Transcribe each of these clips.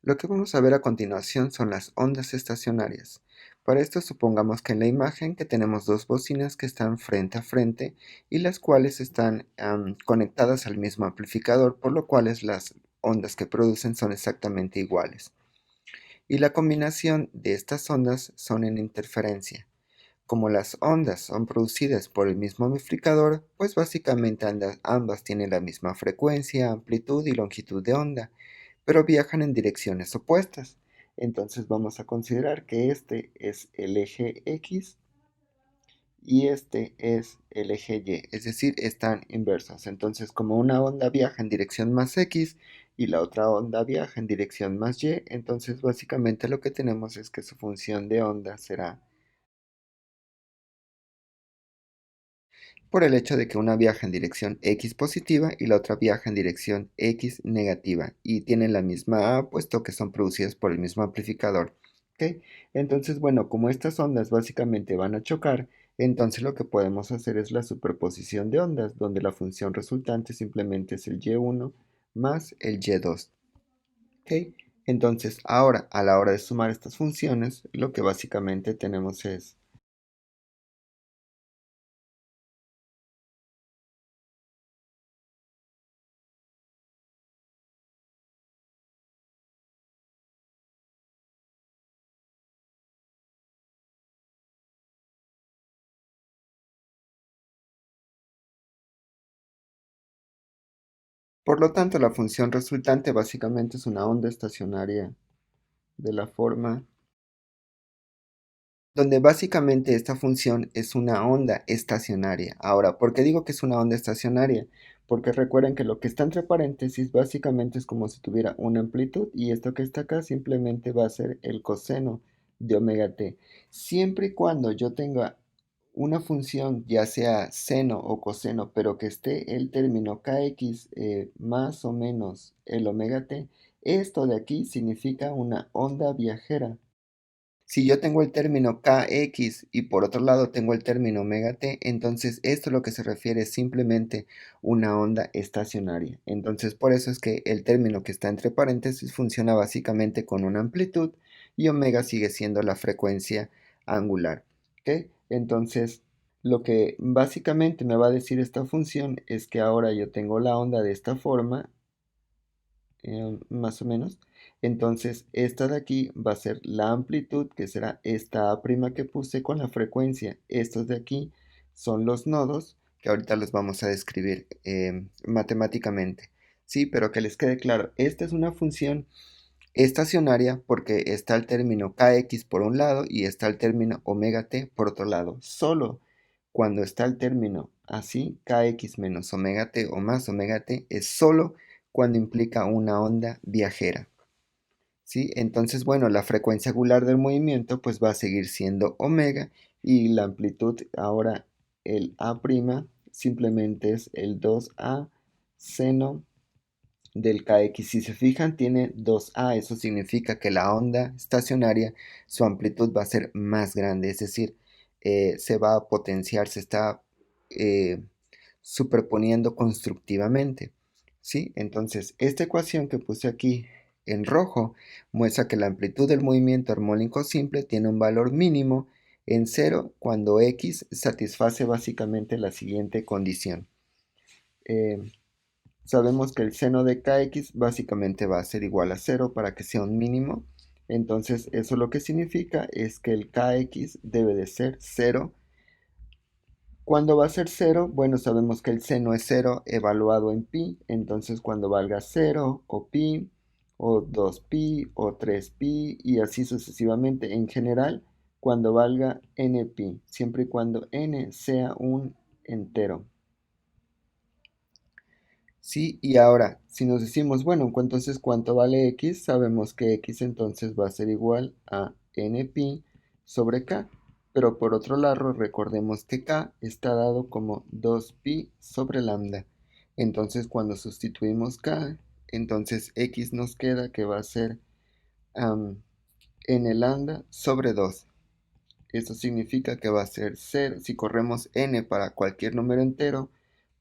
Lo que vamos a ver a continuación son las ondas estacionarias. Para esto supongamos que en la imagen que tenemos dos bocinas que están frente a frente y las cuales están conectadas al mismo amplificador, por lo cual las ondas que producen son exactamente iguales. Y la combinación de estas ondas son en interferencia. Como las ondas son producidas por el mismo amplificador, pues básicamente ambas tienen la misma frecuencia, amplitud y longitud de onda, pero viajan en direcciones opuestas. Entonces vamos a considerar que este es el eje X y este es el eje Y, es decir, están inversas. Entonces, como una onda viaja en dirección más X y la otra onda viaja en dirección más Y, entonces básicamente lo que tenemos es que su función de onda será por el hecho de que una viaja en dirección X positiva y la otra viaja en dirección X negativa y tienen la misma A puesto que son producidas por el mismo amplificador. ¿Ok? Entonces, bueno, como estas ondas básicamente van a chocar, entonces lo que podemos hacer es la superposición de ondas, donde la función resultante simplemente es el Y1 más el Y2. ¿Ok? Entonces, ahora, a la hora de sumar estas funciones, lo que básicamente tenemos es por lo tanto, la función resultante básicamente es una onda estacionaria de la forma donde básicamente esta función es una onda estacionaria. Ahora, ¿por qué digo que es una onda estacionaria? Porque recuerden que lo que está entre paréntesis básicamente es como si tuviera una amplitud y esto que está acá simplemente va a ser el coseno de omega t. Siempre y cuando yo tenga una función, ya sea seno o coseno, pero que esté el término kx más o menos el omega t, esto de aquí significa una onda viajera. Si yo tengo el término kx y por otro lado tengo el término omega t, entonces esto lo que se refiere es simplemente una onda estacionaria. Entonces por eso es que el término que está entre paréntesis funciona básicamente con una amplitud y omega sigue siendo la frecuencia angular. ¿Ok? Entonces lo que básicamente me va a decir esta función es que ahora yo tengo la onda de esta forma más o menos. Entonces, esta de aquí va a ser la amplitud, que será esta A' que puse con la frecuencia. Estos de aquí son los nodos, que ahorita los vamos a describir matemáticamente. Sí, pero que les quede claro, esta es una función estacionaria porque está el término kx por un lado y está el término omega t por otro lado. Solo cuando está el término así, kx menos omega t o más omega t, es solo cuando implica una onda viajera. ¿Sí? Entonces, bueno, la frecuencia angular del movimiento pues va a seguir siendo omega y la amplitud ahora el A' simplemente es el 2A seno del kx. Si se fijan, tiene 2A. Eso significa que la onda estacionaria, su amplitud va a ser más grande, es decir, se va a potenciar, se está eh, superponiendo constructivamente. ¿Sí? Entonces, esta ecuación que puse aquí en rojo muestra que la amplitud del movimiento armónico simple tiene un valor mínimo en cero cuando x satisface básicamente la siguiente condición. Eh, Sabemos que el seno de kx básicamente va a ser igual a cero para que sea un mínimo. Entonces eso lo que significa es que el kx debe de ser cero. ¿Cuándo va a ser cero? Bueno, sabemos que el seno es cero evaluado en pi. Entonces cuando valga cero o pi o 2pi o 3pi y así sucesivamente. En general, cuando valga npi, siempre y cuando n sea un entero. Sí, y ahora, si nos decimos, bueno, entonces, ¿cuánto vale x? Sabemos que x entonces va a ser igual a npi sobre k. Pero por otro lado, recordemos que k está dado como 2pi sobre lambda. Entonces, cuando sustituimos k, entonces x nos queda que va a ser n lambda sobre 2. Esto significa que va a ser 0. Si corremos n para cualquier número entero,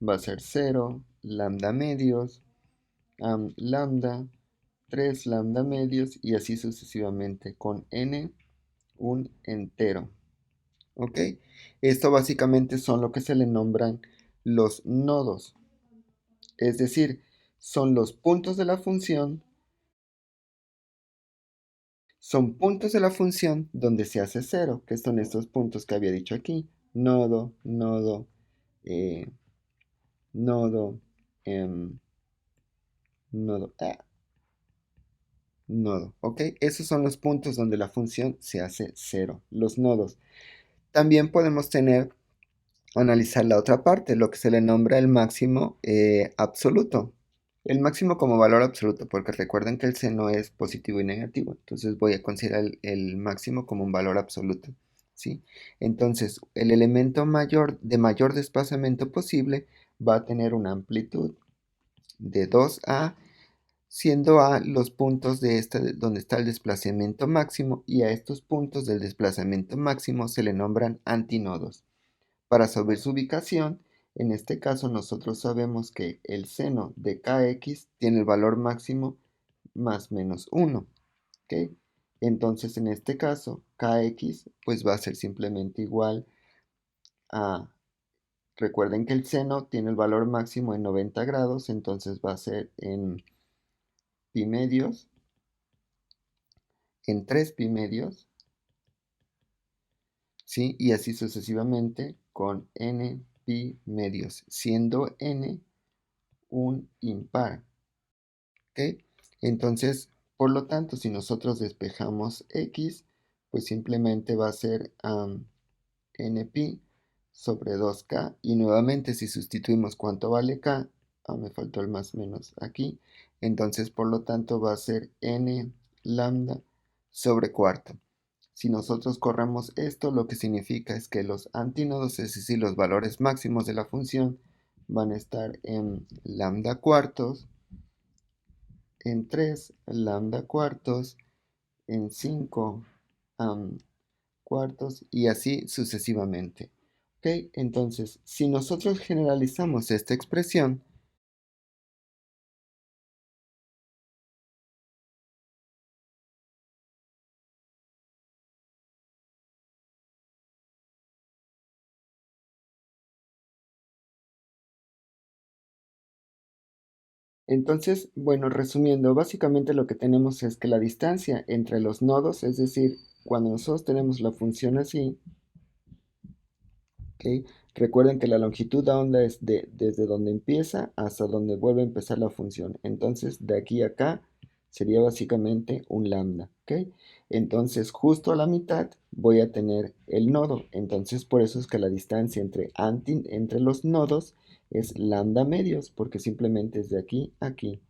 va a ser 0, lambda medios, lambda 3 lambda medios y así sucesivamente con n un entero. ¿Ok? Esto básicamente son lo que se le nombran los nodos. Es decir, son los puntos de la función, son puntos de la función donde se hace cero, que son estos puntos que había dicho aquí. Nodo, nodo, eh, nodo, nodo, nodo. ¿Ok? Esos son los puntos donde la función se hace cero, los nodos. También podemos analizar la otra parte, lo que se le nombra el máximo absoluto. El máximo como valor absoluto, porque recuerden que el seno es positivo y negativo, entonces voy a considerar el máximo como un valor absoluto, ¿sí? Entonces, el elemento mayor de mayor desplazamiento posible va a tener una amplitud de 2a, siendo a los puntos de donde está el desplazamiento máximo, y a estos puntos del desplazamiento máximo se le nombran antinodos. Para saber su ubicación, en este caso nosotros sabemos que el seno de kx tiene el valor máximo más menos 1, ¿ok? Entonces en este caso kx pues va a ser simplemente igual a, recuerden que el seno tiene el valor máximo en 90 grados, entonces va a ser en pi medios, en 3 pi medios, ¿sí? Y así sucesivamente con n pi medios, siendo n un impar. ¿Ok? Entonces, por lo tanto, si nosotros despejamos x, pues simplemente va a ser npi sobre 2k. Y nuevamente, si sustituimos cuánto vale k, me faltó el más menos aquí, entonces por lo tanto va a ser n lambda sobre cuarto. Si nosotros corremos esto, lo que significa es que los antínodos, es decir, los valores máximos de la función, van a estar en lambda cuartos, en 3 lambda cuartos, en 5 cuartos y así sucesivamente. ¿Ok? Entonces, si nosotros generalizamos esta expresión, entonces, bueno, resumiendo, básicamente lo que tenemos es que la distancia entre los nodos, es decir, cuando nosotros tenemos la función así, ¿ok? Recuerden que la longitud de onda es desde donde empieza hasta donde vuelve a empezar la función. Entonces, de aquí a acá sería básicamente un lambda, ¿ok? Entonces, justo a la mitad voy a tener el nodo. Entonces, por eso es que la distancia entre los nodos es lambda medios, porque simplemente es de aquí a aquí.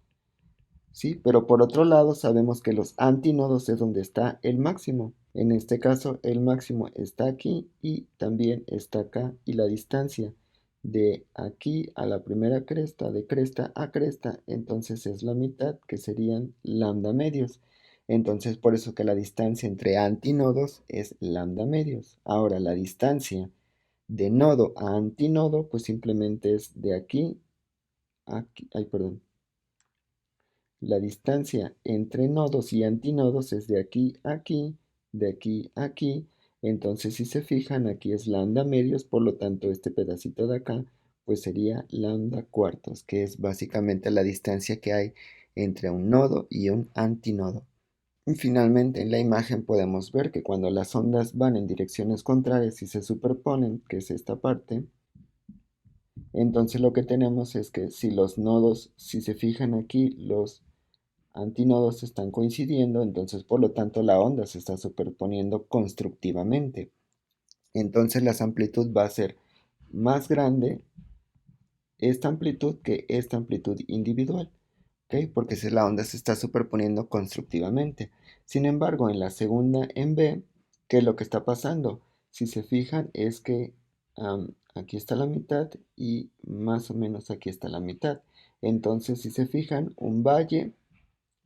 ¿Sí? Pero por otro lado sabemos que los antinodos es donde está el máximo. En este caso el máximo está aquí y también está acá, y la distancia de aquí a la primera cresta, de cresta a cresta, entonces es la mitad, que serían lambda medios. Entonces por eso que la distancia entre antinodos es lambda medios. Ahora la distancia de nodo a antinodo pues simplemente es de aquí a aquí, ay, perdón, la distancia entre nodos y antinodos es de aquí a aquí, de aquí a aquí. Entonces, si se fijan, aquí es lambda medios, por lo tanto, este pedacito de acá, pues sería lambda cuartos, que es básicamente la distancia que hay entre un nodo y un antinodo. Y finalmente, en la imagen podemos ver que cuando las ondas van en direcciones contrarias y se superponen, que es esta parte, entonces lo que tenemos es que si los nodos, si se fijan aquí, los antinodos están coincidiendo, entonces por lo tanto la onda se está superponiendo constructivamente. Entonces la amplitud va a ser más grande esta amplitud que esta amplitud individual, ¿ok? Porque si la onda se está superponiendo constructivamente. Sin embargo, en la segunda en B, ¿qué es lo que está pasando? Si se fijan es que aquí está la mitad y más o menos aquí está la mitad. Entonces, si se fijan, un valle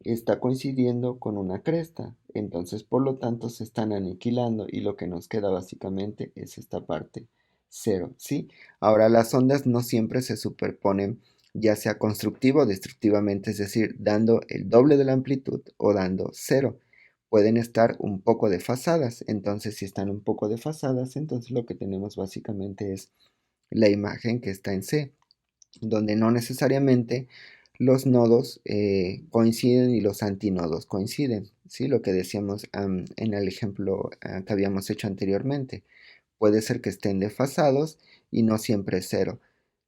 está coincidiendo con una cresta, entonces por lo tanto se están aniquilando y lo que nos queda básicamente es esta parte cero, ¿sí? Ahora las ondas no siempre se superponen ya sea constructivo o destructivamente, es decir, dando el doble de la amplitud o dando cero. Pueden estar un poco desfasadas, entonces si están un poco desfasadas, entonces lo que tenemos básicamente es la imagen que está en C, donde no necesariamente los nodos coinciden y los antinodos coinciden, ¿sí? Lo que decíamos en el ejemplo que habíamos hecho anteriormente. Puede ser que estén desfasados y no siempre es cero.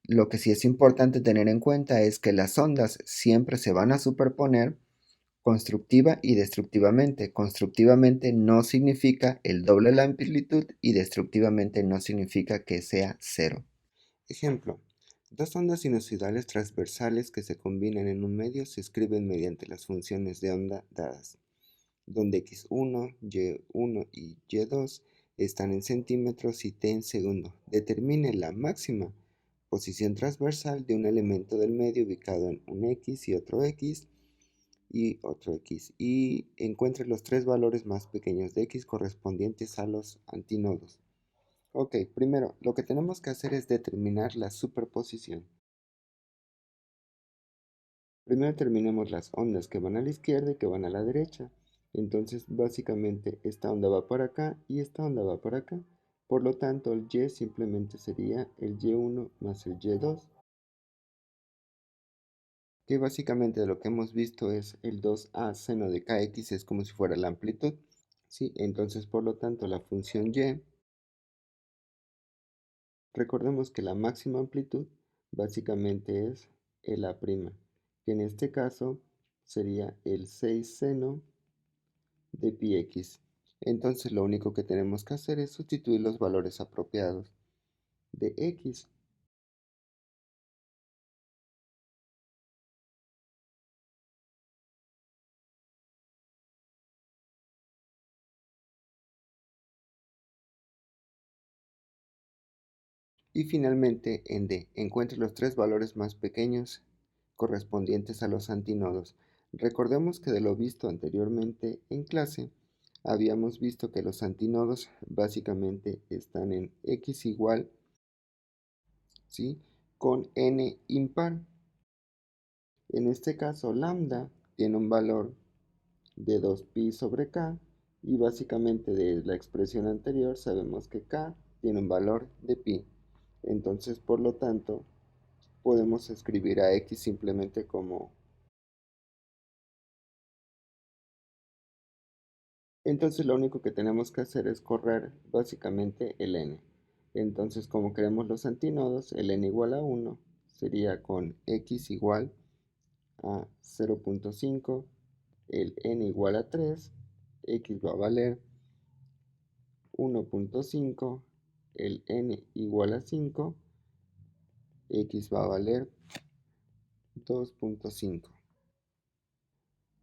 Lo que sí es importante tener en cuenta es que las ondas siempre se van a superponer constructiva y destructivamente. Constructivamente no significa el doble de la amplitud y destructivamente no significa que sea cero. Ejemplo: dos ondas sinusoidales transversales que se combinan en un medio se escriben mediante las funciones de onda dadas, donde x1, y1 y y2 están en centímetros y t en segundo. Determine la máxima posición transversal de un elemento del medio ubicado en un x y otro x y encuentre los tres valores más pequeños de x correspondientes a los antinodos. Ok, primero lo que tenemos que hacer es determinar la superposición. Primero terminemos las ondas que van a la izquierda y que van a la derecha. Entonces, básicamente, esta onda va por acá y esta onda va por acá. Por lo tanto, el y simplemente sería el y1 más el y2, que básicamente lo que hemos visto es el 2a seno de kx es como si fuera la amplitud. ¿Sí? Entonces, por lo tanto, la función y, recordemos que la máxima amplitud básicamente es el a', que en este caso sería el 6 seno de pi x. Entonces lo único que tenemos que hacer es sustituir los valores apropiados de x. Y finalmente en d, encuentre los tres valores más pequeños correspondientes a los antinodos. Recordemos que de lo visto anteriormente en clase, habíamos visto que los antinodos básicamente están en x igual, ¿sí?, con n impar. En este caso, lambda tiene un valor de 2pi sobre k y básicamente de la expresión anterior sabemos que k tiene un valor de pi. Entonces, por lo tanto, podemos escribir a x simplemente como... Entonces lo único que tenemos que hacer es correr básicamente el n. Entonces, como queremos los antinodos, el n igual a 1 sería con x igual a 0.5, el n igual a 3, x va a valer 1.5, el n igual a 5, x va a valer 2.5.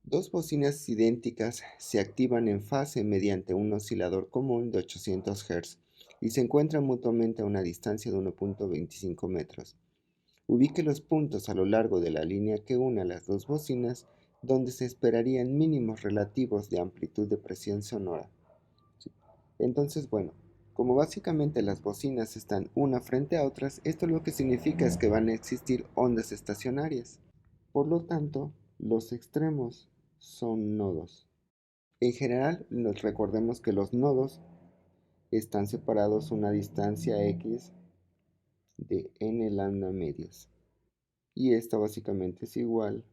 Dos bocinas idénticas se activan en fase mediante un oscilador común de 800 Hz y se encuentran mutuamente a una distancia de 1.25 metros. Ubique los puntos a lo largo de la línea que une a las dos bocinas donde se esperarían mínimos relativos de amplitud de presión sonora. Entonces, bueno, como básicamente las bocinas están una frente a otras, esto lo que significa es que van a existir ondas estacionarias. Por lo tanto, los extremos son nodos. En general, nos recordemos que los nodos están separados una distancia x de n lambda medios. Y esta básicamente es igual,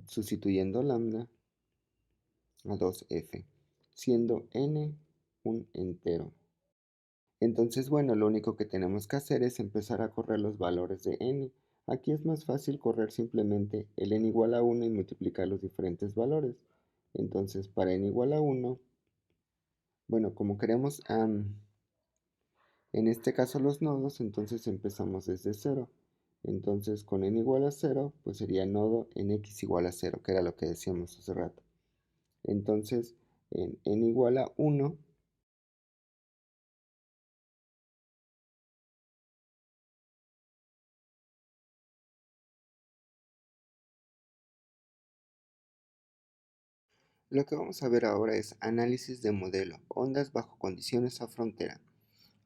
sustituyendo lambda, a 2f, siendo n un entero. Entonces, bueno, lo único que tenemos que hacer es empezar a correr los valores de n. Aquí es más fácil correr simplemente el n igual a 1 y multiplicar los diferentes valores. Entonces, para n igual a 1, bueno, como queremos en este caso los nodos, entonces empezamos desde 0. Entonces, con n igual a 0, pues sería nodo en x igual a 0, que era lo que decíamos hace rato. Entonces, en n igual a 1, lo que vamos a ver ahora es análisis de modelo, ondas bajo condiciones a frontera.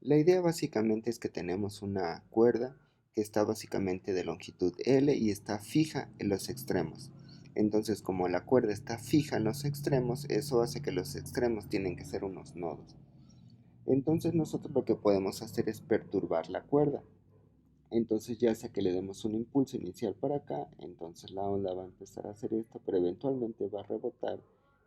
La idea básicamente es que tenemos una cuerda que está básicamente de longitud L y está fija en los extremos. Entonces, como la cuerda está fija en los extremos, eso hace que los extremos tienen que ser unos nodos. Entonces nosotros lo que podemos hacer es perturbar la cuerda. Entonces ya sea que le demos un impulso inicial para acá, entonces la onda va a empezar a hacer esto, pero eventualmente va a rebotar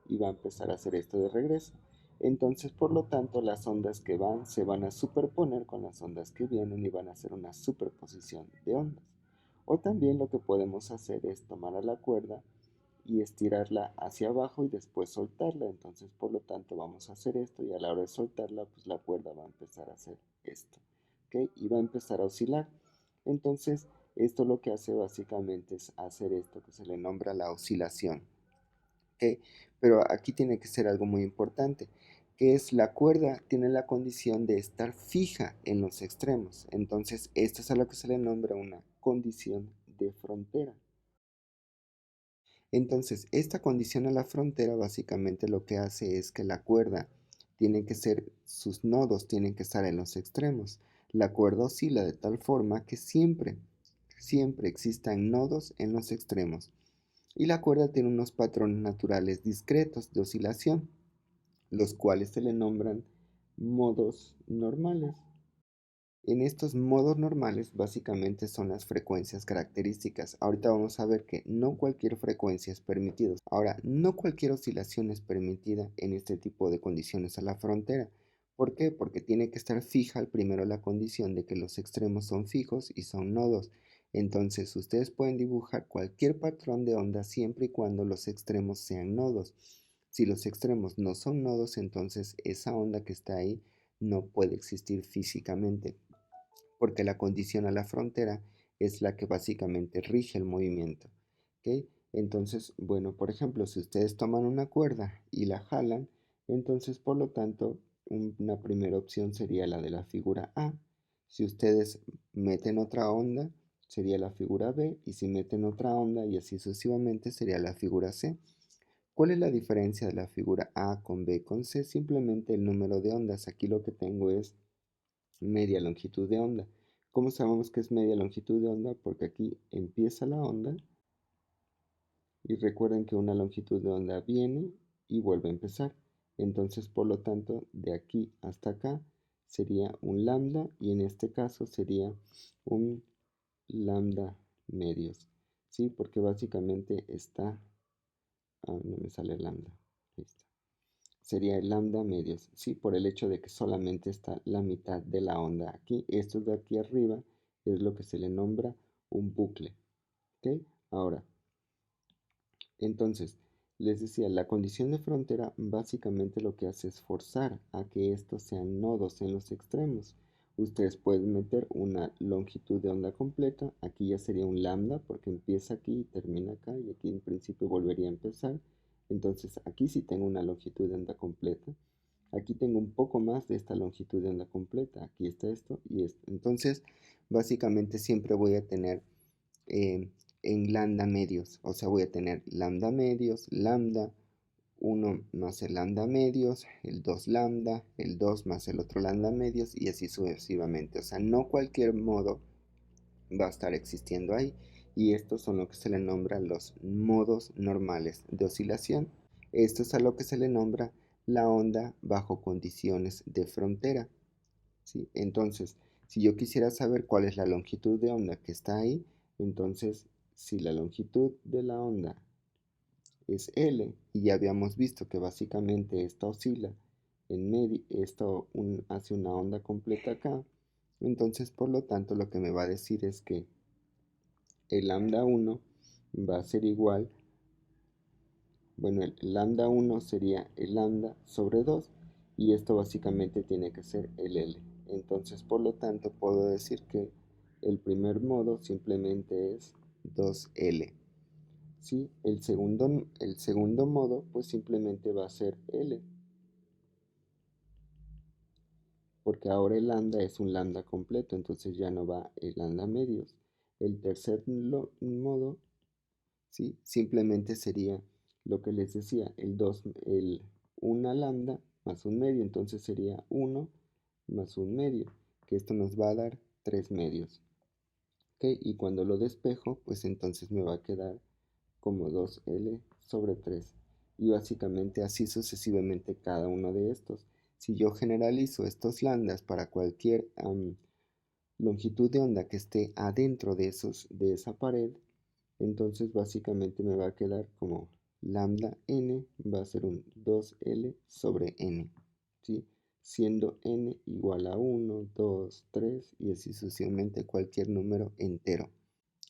y va a empezar a hacer esto de regreso. Entonces, por lo tanto, las ondas que van se van a superponer con las ondas que vienen y van a hacer una superposición de ondas. O también lo que podemos hacer es tomar a la cuerda y estirarla hacia abajo y después soltarla. Entonces, por lo tanto, vamos a hacer esto y a la hora de soltarla, pues la cuerda va a empezar a hacer esto. ¿Ok? Y va a empezar a oscilar. Entonces, esto lo que hace básicamente es hacer esto que se le nombra la oscilación. ¿Ok? Pero aquí tiene que ser algo muy importante, que es la cuerda tiene la condición de estar fija en los extremos. Entonces, esto es a lo que se le nombra una condición de frontera. Entonces, esta condición a la frontera básicamente lo que hace es que la cuerda tiene que ser, sus nodos tienen que estar en los extremos. La cuerda oscila de tal forma que siempre existan nodos en los extremos. Y la cuerda tiene unos patrones naturales discretos de oscilación, los cuales se le nombran modos normales. En estos modos normales básicamente son las frecuencias características. Ahorita vamos a ver que no cualquier frecuencia es permitida. Ahora, no cualquier oscilación es permitida en este tipo de condiciones a la frontera. ¿Por qué? Porque tiene que estar fija primero la condición de que los extremos son fijos y son nodos. Entonces, ustedes pueden dibujar cualquier patrón de onda siempre y cuando los extremos sean nodos. Si los extremos no son nodos, entonces esa onda que está ahí no puede existir físicamente, porque la condición a la frontera es la que básicamente rige el movimiento. ¿Ok? Entonces, bueno, por ejemplo, si ustedes toman una cuerda y la jalan, entonces por lo tanto una primera opción sería la de la figura A. Si ustedes meten otra onda, sería la figura B, y si meten otra onda y así sucesivamente sería la figura C. ¿Cuál es la diferencia de la figura A con B con C? Simplemente el número de ondas. Aquí lo que tengo es media longitud de onda. ¿Cómo sabemos que es media longitud de onda? Porque aquí empieza la onda y recuerden que una longitud de onda viene y vuelve a empezar. Entonces, por lo tanto, de aquí hasta acá sería un lambda y en este caso sería un lambda medios. ¿Sí? Porque básicamente está... no me sale lambda. Listo. Sería el lambda medios, ¿sí? Por el hecho de que solamente está la mitad de la onda aquí. Esto de aquí arriba es lo que se le nombra un bucle, ¿ok? Ahora, entonces, les decía, la condición de frontera básicamente lo que hace es forzar a que estos sean nodos en los extremos. Ustedes pueden meter una longitud de onda completa, aquí ya sería un lambda porque empieza aquí y termina acá y aquí en principio volvería a empezar. Entonces aquí sí tengo una longitud de onda completa. Aquí tengo un poco más de esta longitud de onda completa. Aquí está esto y esto. Entonces, básicamente siempre voy a tener eh, en lambda medios. O sea, voy a tener lambda medios, lambda, 1 más el lambda medios, el 2 lambda, el 2 más el otro lambda medios y así sucesivamente. O sea, no cualquier modo va a estar existiendo ahí. Y estos son lo que se le nombra los modos normales de oscilación. Esto es a lo que se le nombra la onda bajo condiciones de frontera, ¿sí? Entonces, si yo quisiera saber cuál es la longitud de onda que está ahí, entonces si la longitud de la onda es L y ya habíamos visto que básicamente esta oscila en medio, esto hace una onda completa acá, entonces por lo tanto lo que me va a decir es que el lambda 1 va a ser igual, bueno, el lambda 1 sería el lambda sobre 2 y esto básicamente tiene que ser el L. Entonces, por lo tanto, puedo decir que el primer modo simplemente es 2L. ¿Sí? El segundo modo, pues simplemente va a ser L, porque ahora el lambda es un lambda completo, entonces ya no va el lambda medios. El tercer modo, ¿sí? Simplemente sería lo que les decía, una lambda más un medio, entonces sería 1 más un medio, que esto nos va a dar 3 medios. Y cuando lo despejo, pues entonces me va a quedar como 2L sobre 3. Y básicamente así sucesivamente cada uno de estos. Si yo generalizo estos lambdas para cualquier longitud de onda que esté adentro de esa pared, entonces básicamente me va a quedar como lambda n va a ser un 2L sobre n, ¿sí? Siendo n igual a 1, 2, 3 y así sucesivamente cualquier número entero.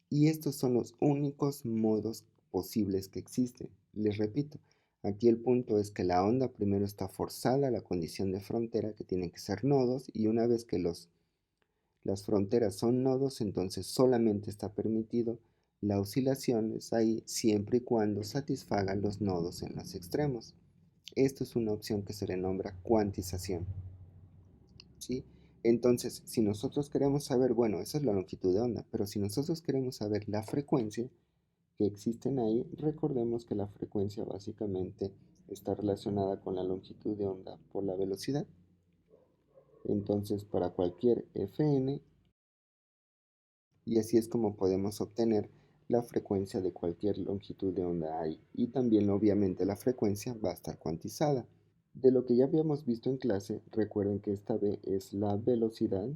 Y estos son los únicos modos posibles que existen. Les repito, aquí el punto es que la onda primero está forzada a la condición de frontera que tienen que ser nodos y una vez que las fronteras son nodos, entonces solamente está permitido la oscilación es ahí siempre y cuando satisfagan los nodos en los extremos. Esto es una opción que se le nombra cuantización, ¿sí? Entonces, si nosotros queremos saber, bueno, esa es la longitud de onda, pero si nosotros queremos saber la frecuencia que existen ahí, recordemos que la frecuencia básicamente está relacionada con la longitud de onda por la velocidad. Entonces, para cualquier Fn, y así es como podemos obtener la frecuencia de cualquier longitud de onda hay. Y también obviamente la frecuencia va a estar cuantizada. De lo que ya habíamos visto en clase, recuerden que esta v es la velocidad,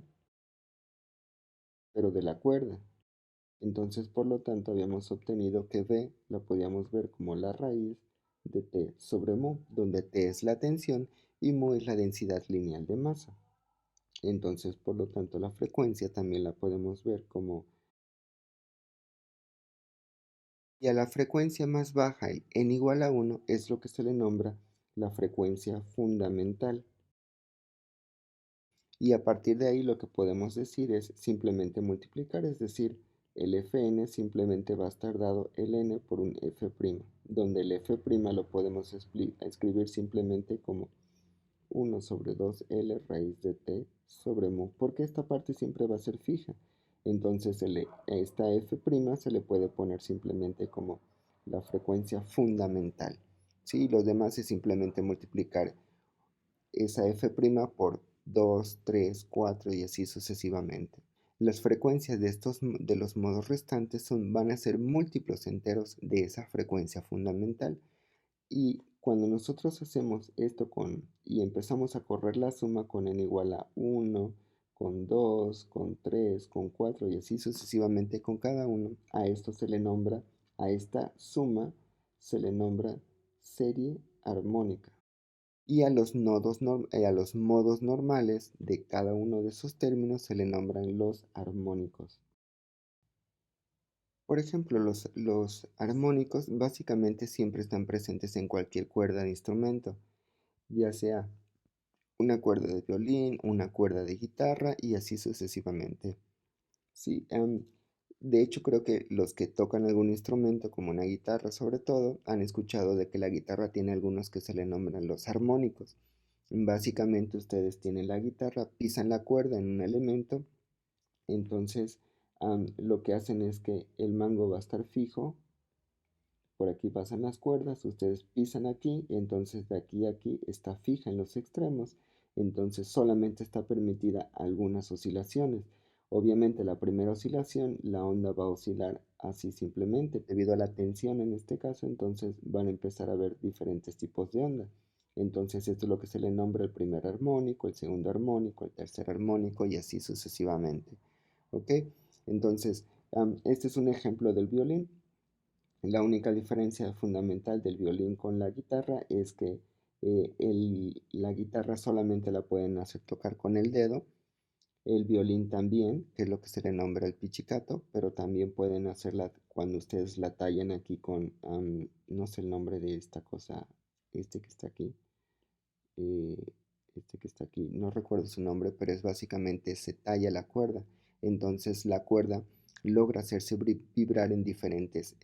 pero de la cuerda. Entonces, por lo tanto, habíamos obtenido que v la podíamos ver como la raíz de t sobre mu, donde t es la tensión y mu es la densidad lineal de masa. Entonces, por lo tanto, la frecuencia también la podemos ver como. Y a la frecuencia más baja, el n igual a 1, es lo que se le nombra la frecuencia fundamental. Y a partir de ahí lo que podemos decir es simplemente multiplicar, es decir, el Fn simplemente va a estar dado el n por un f', donde el f' lo podemos escribir simplemente como 1 sobre 2L raíz de t sobre mu, porque esta parte siempre va a ser fija. Entonces esta f' se le puede poner simplemente como la frecuencia fundamental. ¿Sí? Los demás es simplemente multiplicar esa f' por 2, 3, 4 y así sucesivamente. Las frecuencias de los modos restantes van a ser múltiplos enteros de esa frecuencia fundamental. Y cuando nosotros hacemos esto y empezamos a correr la suma con n igual a 1, con 2, con 3, con 4 y así sucesivamente con cada uno, a esta suma se le nombra serie armónica. Y a los modos normales de cada uno de esos términos se le nombran los armónicos. Por ejemplo, los armónicos básicamente siempre están presentes en cualquier cuerda de instrumento, ya sea una cuerda de violín, una cuerda de guitarra y así sucesivamente. Sí, de hecho creo que los que tocan algún instrumento, como una guitarra sobre todo, han escuchado de que la guitarra tiene algunos que se le nombran los armónicos. Básicamente ustedes tienen la guitarra, pisan la cuerda en un elemento, entonces lo que hacen es que el mango va a estar fijo, por aquí pasan las cuerdas, ustedes pisan aquí, entonces de aquí a aquí está fija en los extremos, entonces solamente está permitida algunas oscilaciones. Obviamente la primera oscilación, la onda va a oscilar así simplemente, debido a la tensión en este caso, entonces van a empezar a ver diferentes tipos de onda. Entonces esto es lo que se le nombra el primer armónico, el segundo armónico, el tercer armónico y así sucesivamente. ¿Ok? Entonces, este es un ejemplo del violín. La única diferencia fundamental del violín con la guitarra es que la guitarra solamente la pueden hacer tocar con el dedo, el violín también, que es lo que se le nombra el pichicato, pero también pueden hacerla cuando ustedes la tallan aquí con, no sé el nombre de esta cosa, este que está aquí, eh, no recuerdo su nombre, pero es básicamente se talla la cuerda, entonces la cuerda logra hacerse vibrar en diferentes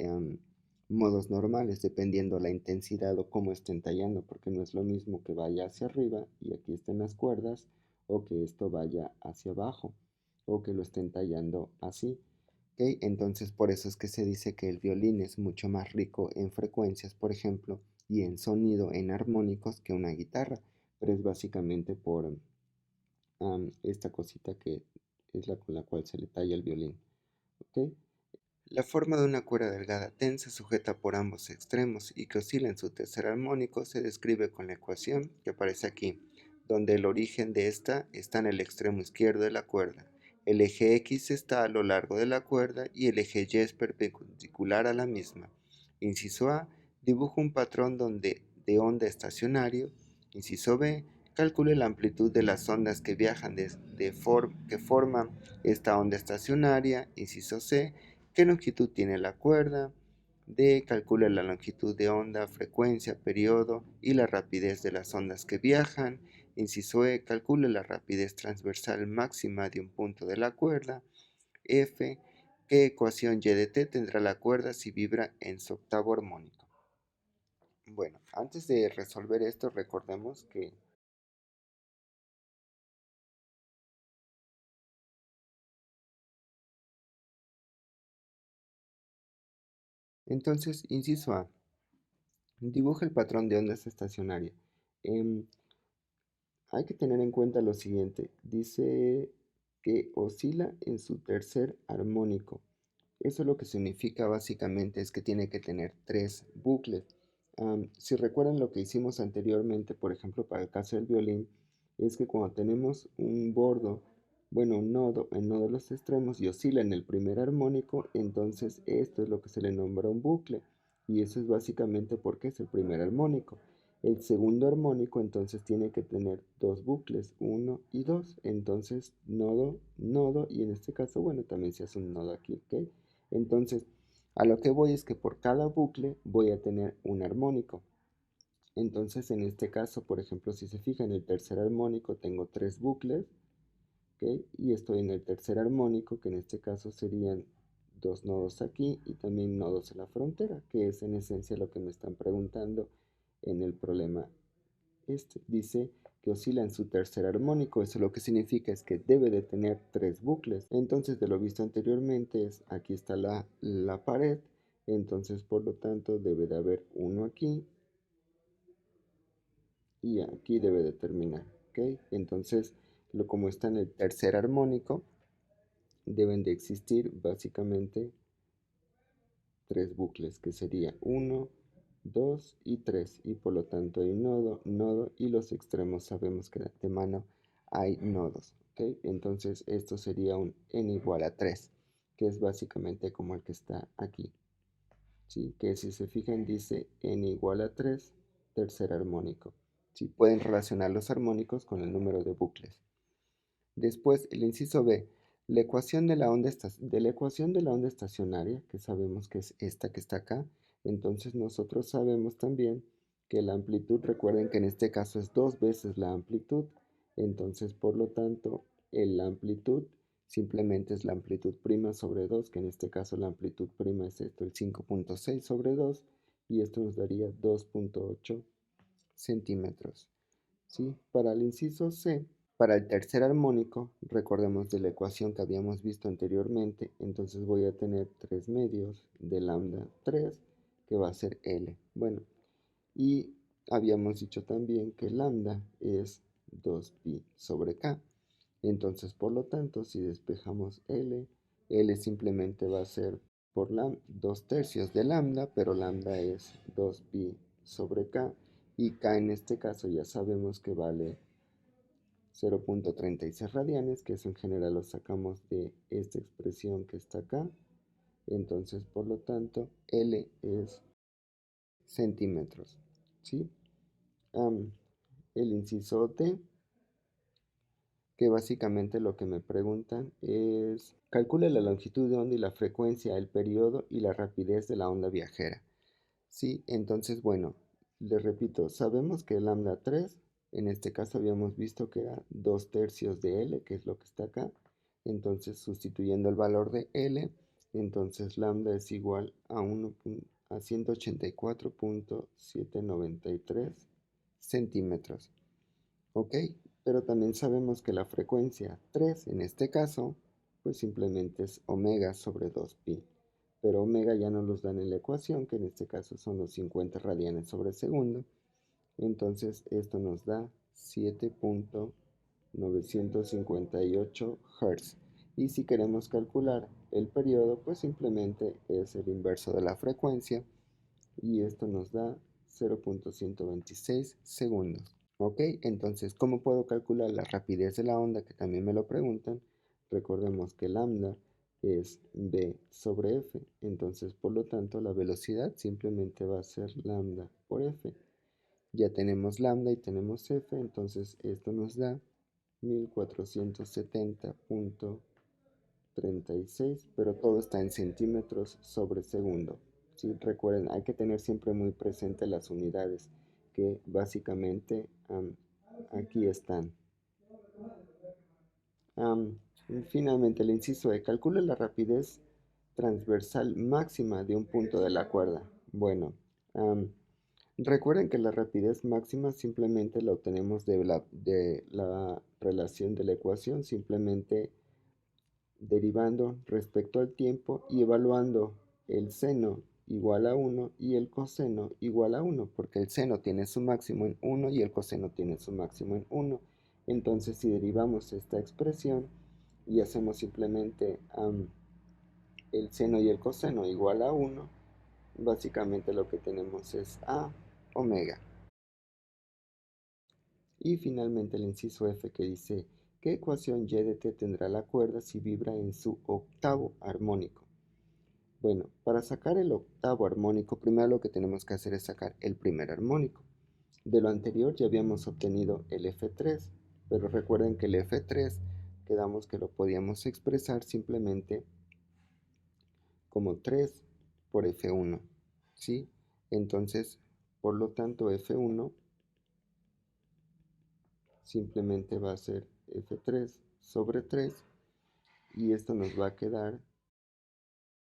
modos normales, dependiendo la intensidad o cómo estén tallando, porque no es lo mismo que vaya hacia arriba y aquí estén las cuerdas, o que esto vaya hacia abajo, o que lo estén tallando así. ¿Ok? Entonces por eso es que se dice que el violín es mucho más rico en frecuencias, por ejemplo, y en sonido, en armónicos, que una guitarra, pero es básicamente por esta cosita que es la con la cual se le talla el violín. ¿ok? La forma de una cuerda delgada tensa sujeta por ambos extremos y que oscila en su tercer armónico se describe con la ecuación que aparece aquí, donde el origen de esta está en el extremo izquierdo de la cuerda. El eje X está a lo largo de la cuerda y el eje Y es perpendicular a la misma. Inciso A, dibuja un patrón de onda estacionario. Inciso B, calcule la amplitud de las ondas que viajan que forman esta onda estacionaria. Inciso C, ¿qué longitud tiene la cuerda? D. Calcula la longitud de onda, frecuencia, periodo y la rapidez de las ondas que viajan. Inciso E. Calcula la rapidez transversal máxima de un punto de la cuerda. F. ¿Qué ecuación Y de T tendrá la cuerda si vibra en su octavo armónico? Bueno, antes de resolver esto, recordemos que entonces, inciso A, dibuja el patrón de ondas estacionaria. Em, Hay que tener en cuenta lo siguiente, dice que oscila en su tercer armónico. Eso lo que significa básicamente es que tiene que tener tres bucles. Si recuerdan lo que hicimos anteriormente, por ejemplo, para el caso del violín, es que cuando tenemos un bordo, bueno, un nodo en uno de los extremos y oscila en el primer armónico, entonces esto es lo que se le nombra un bucle. Y eso es básicamente porque es el primer armónico. El segundo armónico entonces tiene que tener dos bucles, uno y dos. Entonces nodo, nodo y en este caso, bueno, también se hace un nodo aquí, ¿ok? Entonces, a lo que voy es que por cada bucle voy a tener un armónico. Entonces, en este caso, por ejemplo, si se fija en el tercer armónico, tengo tres bucles, ¿ok? Y estoy en el tercer armónico, que en este caso serían dos nodos aquí y también nodos en la frontera, que es en esencia lo que me están preguntando en el problema. Este dice que oscila en su tercer armónico, eso lo que significa es que debe de tener tres bucles. Entonces, de lo visto anteriormente, aquí está la pared, entonces por lo tanto debe de haber uno aquí y aquí debe de terminar, ¿ok? Entonces, como está en el tercer armónico, deben de existir básicamente tres bucles, que sería uno, 2 y 3, y por lo tanto hay nodo, nodo, y los extremos sabemos que de antemano hay nodos, ¿ok? Entonces esto sería un n igual a 3, que es básicamente como el que está aquí, ¿sí? Que si se fijan dice n igual a 3, tercer armónico, ¿sí? Pueden relacionar los armónicos con el número de bucles. Después, el inciso B, de la ecuación de la onda estacionaria, que sabemos que es esta que está acá, entonces nosotros sabemos también que la amplitud, recuerden que en este caso es dos veces la amplitud, entonces por lo tanto, la amplitud simplemente es la amplitud prima sobre 2, que en este caso la amplitud prima es esto, el 5.6 sobre 2, y esto nos daría 2.8 centímetros. ¿Sí? Para el inciso C, para el tercer armónico, recordemos de la ecuación que habíamos visto anteriormente, entonces voy a tener 3 medios de lambda 3, que va a ser L. Bueno, y habíamos dicho también que lambda es 2pi sobre k. Entonces, por lo tanto, si despejamos L, L simplemente va a ser por 2 tercios de lambda, pero lambda es 2pi sobre k, y k en este caso ya sabemos que vale 0.36 radianes, que eso en general lo sacamos de esta expresión que está acá. Entonces, por lo tanto, L es centímetros, ¿sí? El inciso D, que básicamente lo que me preguntan es, calcule la longitud de onda y la frecuencia, el periodo y la rapidez de la onda viajera. Sí, entonces, bueno, les repito, sabemos que lambda 3, en este caso habíamos visto que era 2 tercios de L, que es lo que está acá. Entonces, sustituyendo el valor de L, entonces lambda es igual a, a 184.793 centímetros. ¿Ok? Pero también sabemos que la frecuencia 3, en este caso, pues simplemente es omega sobre 2pi. Pero omega ya nos los dan en la ecuación, que en este caso son los 50 radianes sobre segundo. Entonces esto nos da 7.958 Hz. Y si queremos calcular el periodo, pues simplemente es el inverso de la frecuencia y esto nos da 0.126 segundos. Ok, entonces, ¿cómo puedo calcular la rapidez de la onda? Que también me lo preguntan. Recordemos que lambda es v sobre f, entonces por lo tanto la velocidad simplemente va a ser lambda por f. Ya tenemos lambda y tenemos f, entonces esto nos da 1470.36, pero todo está en centímetros sobre segundo. ¿Sí? Recuerden, hay que tener siempre muy presente las unidades, que básicamente aquí están. Um, Finalmente, el inciso E. Calcula la rapidez transversal máxima de un punto de la cuerda. Bueno, recuerden que la rapidez máxima simplemente la obtenemos de la relación de la ecuación, simplemente derivando respecto al tiempo y evaluando el seno igual a 1 y el coseno igual a 1, porque el seno tiene su máximo en 1 y el coseno tiene su máximo en 1. Entonces, si derivamos esta expresión y hacemos simplemente el seno y el coseno igual a 1, básicamente lo que tenemos es a omega. Y finalmente el inciso F, que dice: ¿qué ecuación y de t tendrá la cuerda si vibra en su octavo armónico? Bueno, para sacar el octavo armónico, primero lo que tenemos que hacer es sacar el primer armónico. De lo anterior ya habíamos obtenido el F3, pero recuerden que el F3 quedamos que lo podíamos expresar simplemente como 3 por F1, ¿sí? Entonces, por lo tanto, F1 simplemente va a ser F3 sobre 3 y esto nos va a quedar.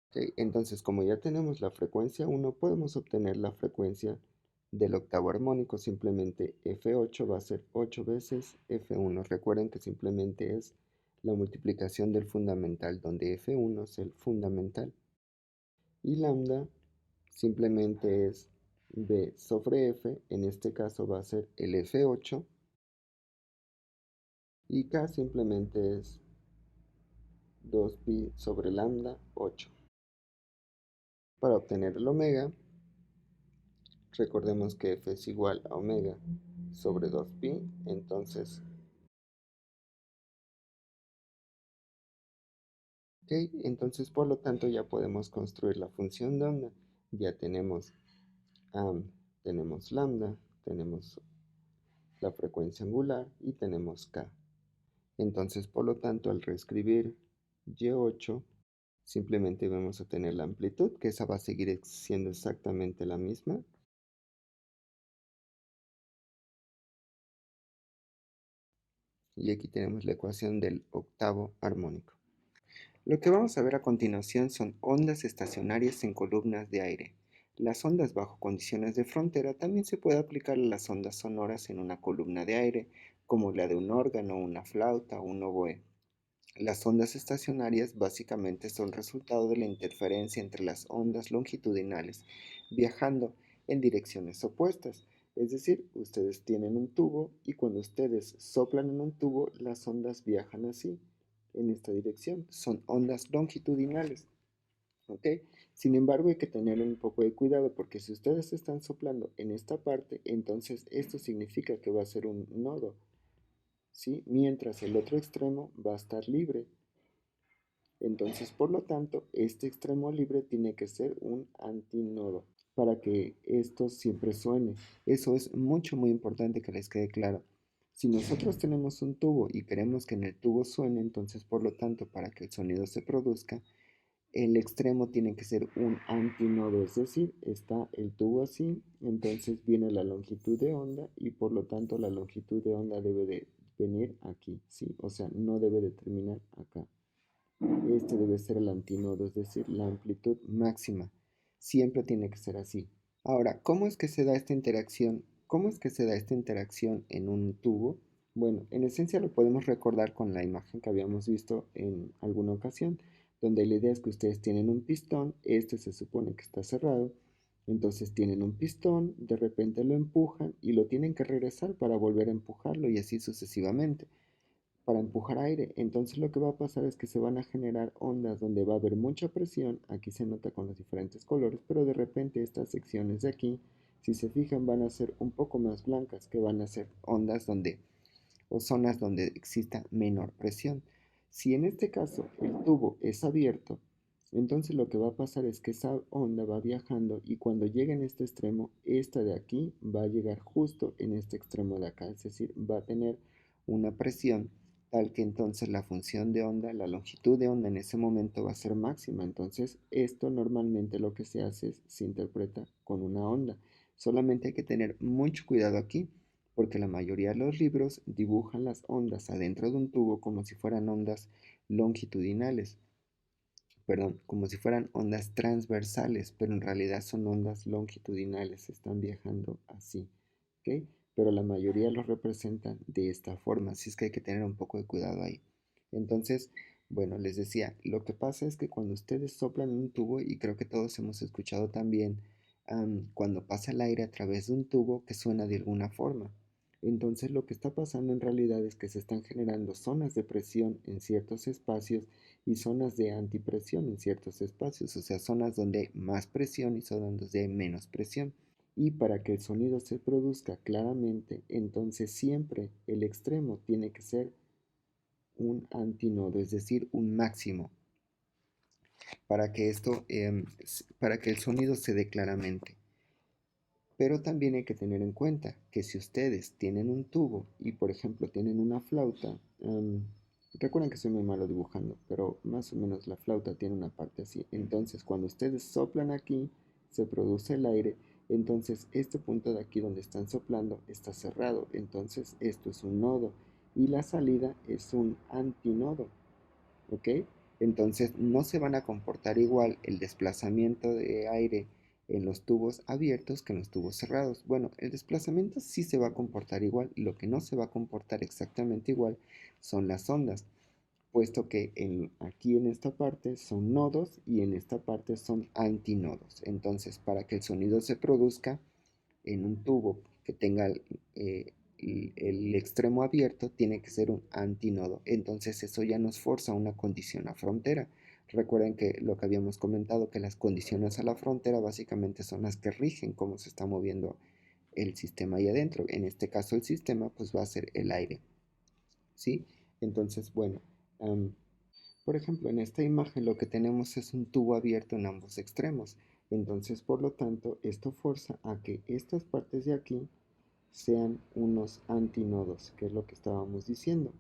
Ok, entonces, como ya tenemos la frecuencia 1, podemos obtener la frecuencia del octavo armónico. Simplemente F8 va a ser 8 veces F1. Recuerden que simplemente es la multiplicación del fundamental, donde F1 es el fundamental. Y lambda simplemente es B sobre F. En este caso va a ser el F8. Y K simplemente es 2pi sobre lambda 8. Para obtener el omega, recordemos que f es igual a omega sobre 2pi, entonces por lo tanto ya podemos construir la función de onda. Ya tenemos lambda, tenemos la frecuencia angular y tenemos k. Entonces por lo tanto al reescribir y8 simplemente vamos a tener la amplitud, que esa va a seguir siendo exactamente la misma. Y aquí tenemos la ecuación del octavo armónico. Lo que vamos a ver a continuación son ondas estacionarias en columnas de aire. Las ondas bajo condiciones de frontera también se puede aplicar a las ondas sonoras en una columna de aire, como la de un órgano, una flauta o un oboe. Las ondas estacionarias básicamente son resultado de la interferencia entre las ondas longitudinales viajando en direcciones opuestas. Es decir, ustedes tienen un tubo y cuando ustedes soplan en un tubo, las ondas viajan así, en esta dirección. Son ondas longitudinales. ¿Ok? Sin embargo, hay que tener un poco de cuidado porque si ustedes están soplando en esta parte, entonces esto significa que va a ser un nodo, ¿sí? Mientras el otro extremo va a estar libre. Entonces, por lo tanto, este extremo libre tiene que ser un antinodo para que esto siempre suene. Eso es muy importante que les quede claro. Si nosotros tenemos un tubo y queremos que en el tubo suene, entonces, por lo tanto, para que el sonido se produzca, el extremo tiene que ser un antinodo, es decir, está el tubo así, entonces viene la longitud de onda y por lo tanto la longitud de onda debe de venir aquí, ¿sí? O sea, no debe de terminar acá. Este debe ser el antinodo, es decir, la amplitud máxima. Siempre tiene que ser así. Ahora, ¿cómo es que se da esta interacción? ¿Cómo es que se da esta interacción en un tubo? Bueno, en esencia lo podemos recordar con la imagen que habíamos visto en alguna ocasión, donde la idea es que ustedes tienen un pistón, este se supone que está cerrado, entonces tienen un pistón, de repente lo empujan y lo tienen que regresar para volver a empujarlo y así sucesivamente. para empujar aire. Entonces lo que va a pasar es que se van a generar ondas donde va a haber mucha presión. Aquí se nota con los diferentes colores, pero de repente estas secciones de aquí, si se fijan, van a ser un poco más blancas, que van a ser ondas donde o zonas donde exista menor presión. Si en este caso el tubo es abierto, entonces lo que va a pasar es que esa onda va viajando y cuando llegue en este extremo, esta de aquí va a llegar justo en este extremo de acá, es decir, va a tener una presión tal que entonces la función de onda, la longitud de onda en ese momento va a ser máxima. Entonces esto normalmente lo que se hace es se interpreta con una onda. Solamente hay que tener mucho cuidado aquí porque la mayoría de los libros dibujan las ondas adentro de un tubo como si fueran ondas longitudinales, perdón, como si fueran ondas transversales, pero en realidad son ondas longitudinales, están viajando así, ¿ok? Pero la mayoría los representan de esta forma, así es que hay que tener un poco de cuidado ahí. Entonces, bueno, les decía, lo que pasa es que cuando ustedes soplan en un tubo, y creo que todos hemos escuchado también, cuando pasa el aire a través de un tubo que suena de alguna forma. Entonces lo que está pasando en realidad es que se están generando zonas de presión en ciertos espacios y zonas de antipresión en ciertos espacios, o sea, zonas donde hay más presión y zonas donde hay menos presión. Y para que el sonido se produzca claramente, entonces siempre el extremo tiene que ser un antinodo, es decir, un máximo, para que para que el sonido se dé claramente. Pero también hay que tener en cuenta que si ustedes tienen un tubo y por ejemplo tienen una flauta, recuerden que soy muy malo dibujando, pero más o menos la flauta tiene una parte así. Entonces cuando ustedes soplan aquí, se produce el aire, entonces este punto de aquí donde están soplando está cerrado, entonces esto es un nodo y la salida es un antinodo. ¿Ok? Entonces no se van a comportar igual el desplazamiento de aire en los tubos abiertos que en los tubos cerrados. Bueno, el desplazamiento sí se va a comportar igual, lo que no se va a comportar exactamente igual son las ondas, puesto que aquí en esta parte son nodos y en esta parte son antinodos. Entonces, para que el sonido se produzca, en un tubo que tenga el extremo abierto tiene que ser un antinodo. Entonces eso ya nos forza una condición a frontera. Recuerden que lo que habíamos comentado, que las condiciones a la frontera básicamente son las que rigen cómo se está moviendo el sistema ahí adentro. En este caso el sistema pues va a ser el aire. ¿Sí? Entonces, bueno, por ejemplo, en esta imagen lo que tenemos es un tubo abierto en ambos extremos. Entonces, por lo tanto, esto forza a que estas partes de aquí sean unos antinodos, que es lo que estábamos diciendo.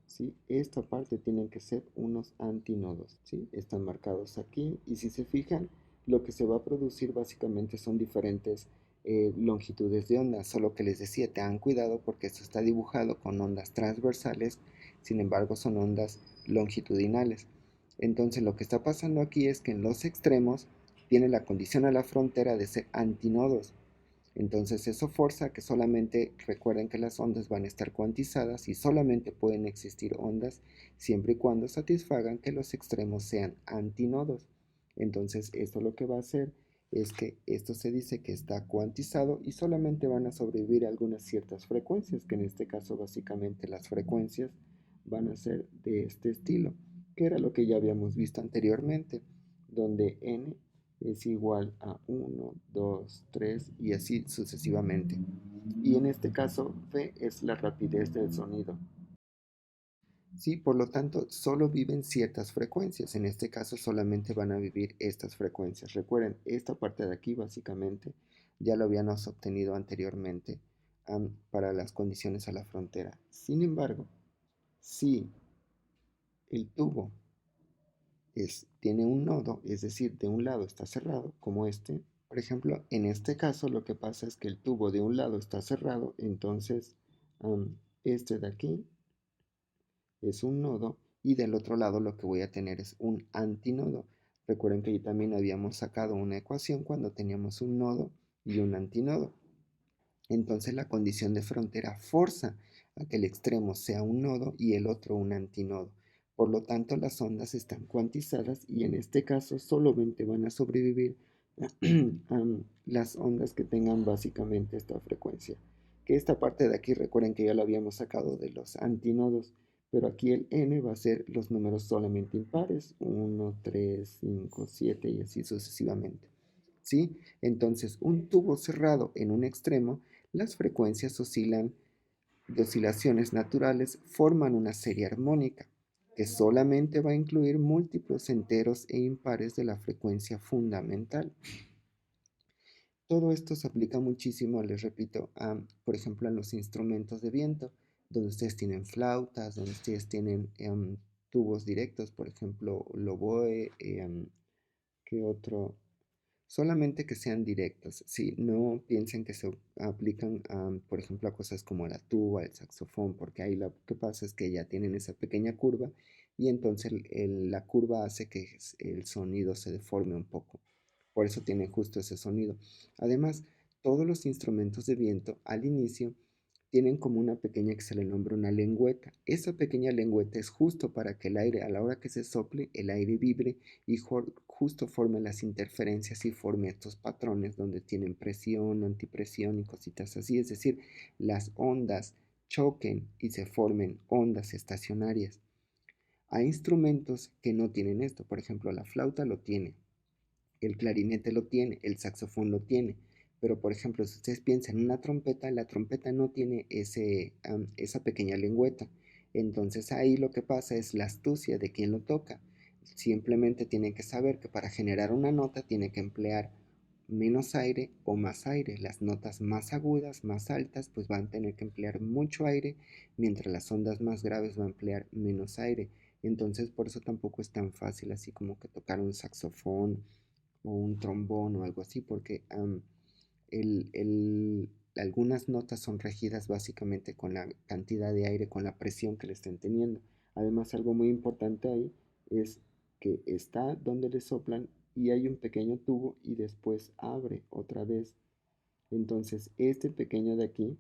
¿Sí? Esta parte tienen que ser unos antinodos, ¿sí? Están marcados aquí y si se fijan, lo que se va a producir básicamente son diferentes longitudes de onda, solo que les decía, tengan cuidado porque esto está dibujado con ondas transversales, sin embargo son ondas longitudinales. Entonces lo que está pasando aquí es que en los extremos tiene la condición a la frontera de ser antinodos. Entonces eso forza que solamente recuerden que las ondas van a estar cuantizadas y solamente pueden existir ondas siempre y cuando satisfagan que los extremos sean antinodos. Entonces esto lo que va a hacer es que esto se dice que está cuantizado y solamente van a sobrevivir algunas ciertas frecuencias, que en este caso básicamente las frecuencias van a ser de este estilo, que era lo que ya habíamos visto anteriormente, donde n es igual a 1, 2, 3 y así sucesivamente. Y en este caso, V es la rapidez del sonido. Sí, por lo tanto, solo viven ciertas frecuencias. En este caso, solamente van a vivir estas frecuencias. Recuerden, esta parte de aquí básicamente ya lo habíamos obtenido anteriormente para las condiciones a la frontera. Sin embargo, si el tubo tiene un nodo, es decir, de un lado está cerrado, como este. Por ejemplo, en este caso lo que pasa es que el tubo de un lado está cerrado, entonces este de aquí es un nodo y del otro lado lo que voy a tener es un antinodo. Recuerden que ahí también habíamos sacado una ecuación cuando teníamos un nodo y un antinodo. Entonces la condición de frontera forza a que el extremo sea un nodo y el otro un antinodo. Por lo tanto, las ondas están cuantizadas y en este caso solamente van a sobrevivir las ondas que tengan básicamente esta frecuencia. Que esta parte de aquí recuerden que ya lo habíamos sacado de los antinodos, pero aquí el n va a ser los números solamente impares, 1, 3, 5, 7 y así sucesivamente. ¿Sí? Entonces, un tubo cerrado en un extremo, las frecuencias oscilan de oscilaciones naturales forman una serie armónica que solamente va a incluir múltiplos enteros e impares de la frecuencia fundamental. Todo esto se aplica muchísimo, les repito, por ejemplo, a los instrumentos de viento, donde ustedes tienen flautas, donde ustedes tienen tubos directos, por ejemplo, el oboe, ¿qué otro? Solamente que sean directos, sí, no piensen que se aplican, por ejemplo, a cosas como la tuba, el saxofón, porque ahí lo que pasa es que ya tienen esa pequeña curva y entonces la curva hace que el sonido se deforme un poco. Por eso tiene justo ese sonido. Además, todos los instrumentos de viento al inicio tienen como una pequeña que se le nombra una lengüeta. Esa pequeña lengüeta es justo para que el aire, a la hora que se sople, el aire vibre y justo forme las interferencias y forme estos patrones donde tienen presión, antipresión y cositas así. Es decir, las ondas choquen y se formen ondas estacionarias. Hay instrumentos que no tienen esto. Por ejemplo, la flauta lo tiene, el clarinete lo tiene, el saxofón lo tiene. Pero, por ejemplo, si ustedes piensan en una trompeta, la trompeta no tiene esa pequeña lengüeta. Entonces ahí lo que pasa es la astucia de quien lo toca. Simplemente tiene que saber que para generar una nota tiene que emplear menos aire o más aire. Las notas más agudas, más altas, pues van a tener que emplear mucho aire, mientras las ondas más graves van a emplear menos aire. Entonces por eso tampoco es tan fácil así como que tocar un saxofón o un trombón o algo así, porque algunas notas son regidas básicamente con la cantidad de aire, con la presión que le estén teniendo. Además, algo muy importante ahí es que está donde le soplan y hay un pequeño tubo y después abre otra vez. Entonces, este pequeño de aquí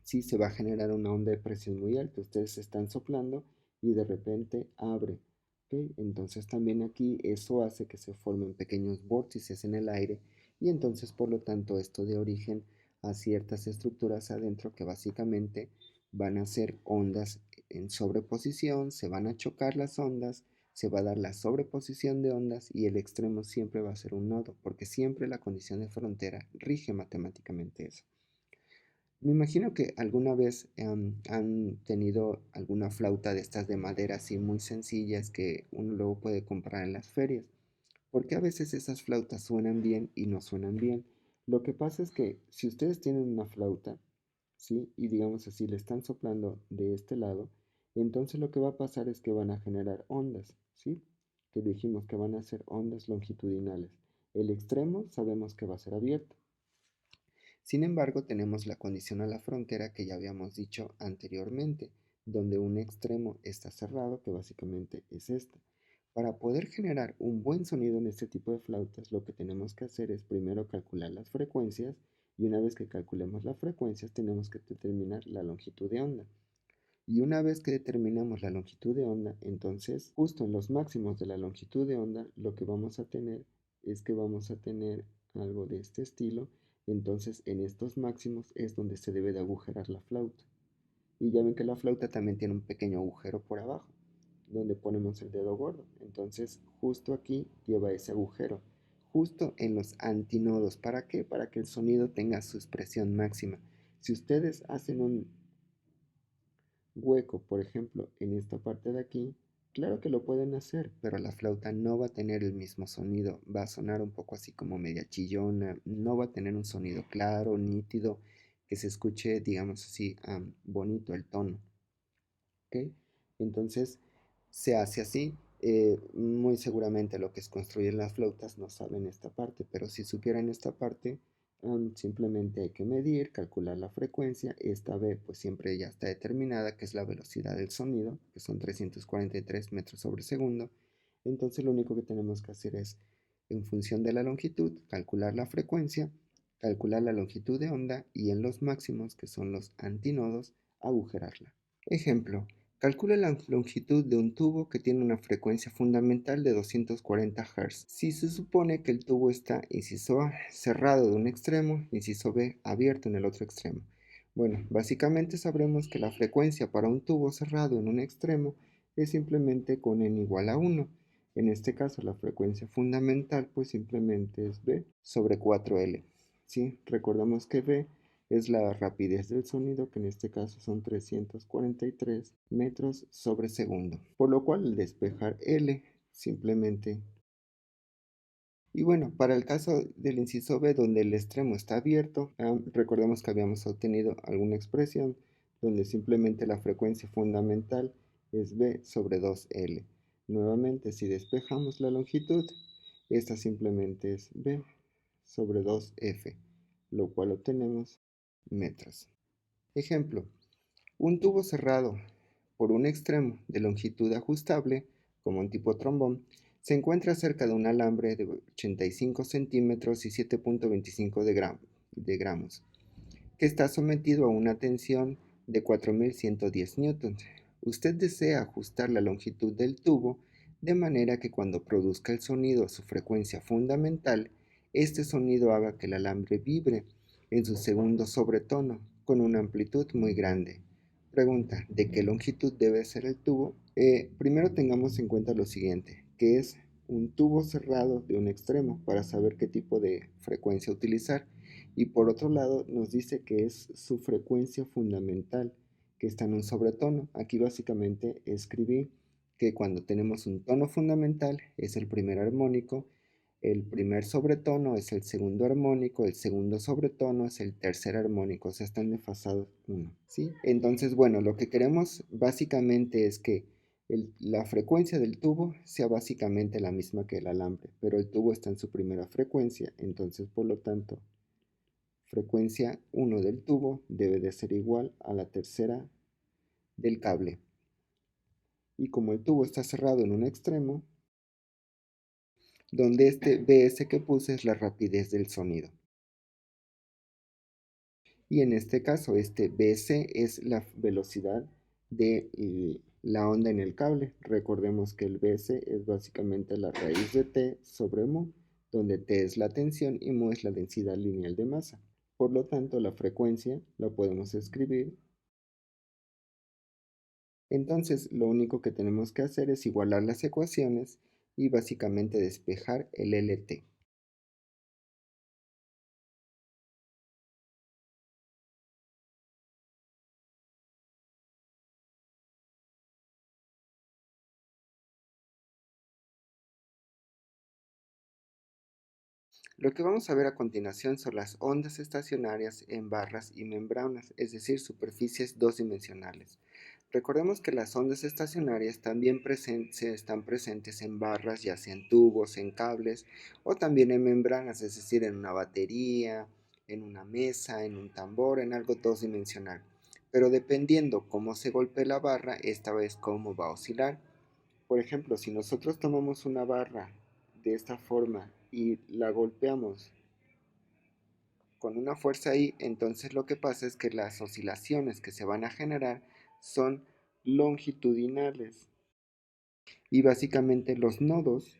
sí se va a generar una onda de presión muy alta. Ustedes están soplando y de repente abre. ¿Ok? Entonces también aquí eso hace que se formen pequeños vórtices en el aire y entonces por lo tanto esto de origen a ciertas estructuras adentro que básicamente van a ser ondas en sobreposición, se van a chocar las ondas, se va a dar la sobreposición de ondas y el extremo siempre va a ser un nodo, porque siempre la condición de frontera rige matemáticamente eso. Me imagino que alguna vez han tenido alguna flauta de estas de madera así muy sencillas que uno luego puede comprar en las ferias, porque a veces esas flautas suenan bien y no suenan bien. Lo que pasa es que si ustedes tienen una flauta, ¿sí? Y digamos así, le están soplando de este lado, entonces lo que va a pasar es que van a generar ondas, ¿sí? Que dijimos que van a ser ondas longitudinales. El extremo sabemos que va a ser abierto. Sin embargo, tenemos la condición a la frontera que ya habíamos dicho anteriormente, donde un extremo está cerrado, que básicamente es este. Para poder generar un buen sonido en este tipo de flautas, lo que tenemos que hacer es primero calcular las frecuencias y una vez que calculemos las frecuencias tenemos que determinar la longitud de onda. Y una vez que determinamos la longitud de onda, entonces justo en los máximos de la longitud de onda, lo que vamos a tener es que vamos a tener algo de este estilo. Entonces en estos máximos es donde se debe de agujerar la flauta. Y ya ven que la flauta también tiene un pequeño agujero por abajo, donde ponemos el dedo gordo. Entonces justo aquí lleva ese agujero, justo en los antinodos. ¿Para qué? Para que el sonido tenga su expresión máxima. Si ustedes hacen un hueco, por ejemplo, en esta parte de aquí, claro que lo pueden hacer, pero la flauta no va a tener el mismo sonido, va a sonar un poco así como media chillona, no va a tener un sonido claro, nítido, que se escuche, digamos así, bonito el tono. ¿Ok? Entonces se hace así. Muy seguramente lo que es construir las flautas no saben esta parte, pero si supieran esta parte, simplemente hay que medir, calcular la frecuencia. Esta B pues siempre ya está determinada, que es la velocidad del sonido, que son 343 metros sobre segundo. Entonces lo único que tenemos que hacer es, en función de la longitud, calcular la frecuencia, calcular la longitud de onda y en los máximos, que son los antinodos, agujerarla. Ejemplo, calcula la longitud de un tubo que tiene una frecuencia fundamental de 240 Hz. Si se supone que el tubo está, inciso A, cerrado de un extremo, inciso B, abierto en el otro extremo. Bueno, básicamente sabremos que la frecuencia para un tubo cerrado en un extremo es simplemente con n igual a 1. En este caso, la frecuencia fundamental pues simplemente es b sobre 4L. ¿Sí? Recordamos que b es la rapidez del sonido, que en este caso son 343 metros sobre segundo. Por lo cual, al despejar L, simplemente. Y bueno, para el caso del inciso B, donde el extremo está abierto, recordemos que habíamos obtenido alguna expresión donde simplemente la frecuencia fundamental es B sobre 2L. Nuevamente, si despejamos la longitud, esta simplemente es B sobre 2F, lo cual obtenemos metros. Ejemplo, un tubo cerrado por un extremo de longitud ajustable, como un tipo trombón, se encuentra cerca de un alambre de 85 centímetros y 7.25 de gramos, que está sometido a una tensión de 4110 newtons. Usted desea ajustar la longitud del tubo de manera que cuando produzca el sonido a su frecuencia fundamental, este sonido haga que el alambre vibre en su segundo sobretono con una amplitud muy grande. Pregunta, ¿de qué longitud debe ser el tubo? Primero tengamos en cuenta lo siguiente, que es un tubo cerrado de un extremo para saber qué tipo de frecuencia utilizar. Y por otro lado nos dice que es su frecuencia fundamental, que está en un sobretono. Aquí básicamente escribí que cuando tenemos un tono fundamental es el primer armónico, el primer sobretono es el segundo armónico, el segundo sobretono es el tercer armónico, o sea, están desfasados uno, ¿sí? Entonces, bueno, lo que queremos básicamente es que la frecuencia del tubo sea básicamente la misma que el alambre, pero el tubo está en su primera frecuencia, entonces por lo tanto frecuencia 1 del tubo debe de ser igual a la tercera del cable. Y como el tubo está cerrado en un extremo, donde este Bs que puse es la rapidez del sonido. Y en este caso, este Bc es la velocidad de la onda en el cable. Recordemos que el Bc es básicamente la raíz de T sobre mu, donde T es la tensión y mu es la densidad lineal de masa. Por lo tanto, la frecuencia la podemos escribir. Entonces, lo único que tenemos que hacer es igualar las ecuaciones y básicamente despejar el LT. Lo que vamos a ver a continuación son las ondas estacionarias en barras y membranas, es decir, superficies dos dimensionales. Recordemos que las ondas estacionarias también están presentes en barras, ya sea en tubos, en cables o también en membranas, es decir, en una batería, en una mesa, en un tambor, en algo dos dimensional. Pero dependiendo cómo se golpee la barra, esta vez cómo va a oscilar. Por ejemplo, si nosotros tomamos una barra de esta forma y la golpeamos con una fuerza ahí, entonces lo que pasa es que las oscilaciones que se van a generar son longitudinales y básicamente los nodos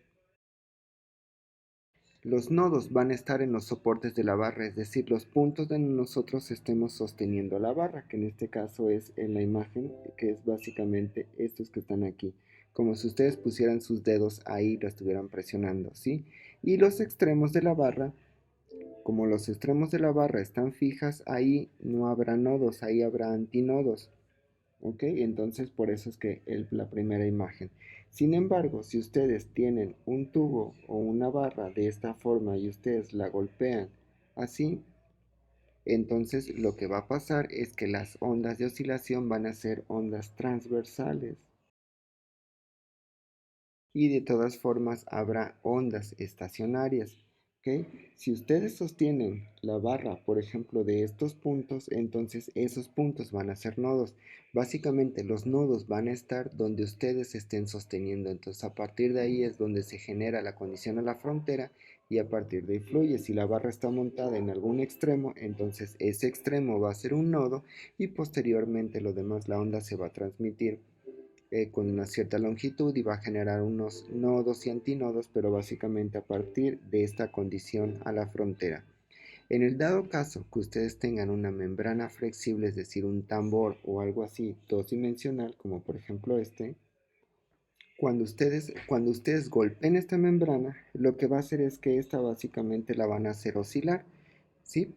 van a estar en los soportes de la barra, es decir, los puntos donde nosotros estemos sosteniendo la barra, que en este caso es en la imagen, que es básicamente estos que están aquí, como si ustedes pusieran sus dedos ahí y lo estuvieran presionando, ¿sí? Y los extremos de la barra, como los extremos de la barra están fijas, ahí no habrá nodos, ahí habrá antinodos. ¿Ok? Entonces por eso es que la primera imagen. Sin embargo, si ustedes tienen un tubo o una barra de esta forma y ustedes la golpean así, entonces lo que va a pasar es que las ondas de oscilación van a ser ondas transversales. Y de todas formas habrá ondas estacionarias. ¿Ok? Si ustedes sostienen la barra, por ejemplo, de estos puntos, entonces esos puntos van a ser nodos. Básicamente los nodos van a estar donde ustedes estén sosteniendo. Entonces a partir de ahí es donde se genera la condición a la frontera y a partir de ahí fluye. Si la barra está montada en algún extremo, entonces ese extremo va a ser un nodo y posteriormente lo demás, la onda se va a transmitir con una cierta longitud y va a generar unos nodos y antinodos, pero básicamente a partir de esta condición a la frontera. En el dado caso que ustedes tengan una membrana flexible, es decir, un tambor o algo así dos dimensional, como por ejemplo este, cuando ustedes golpeen esta membrana, lo que va a hacer es que esta básicamente la van a hacer oscilar, ¿sí?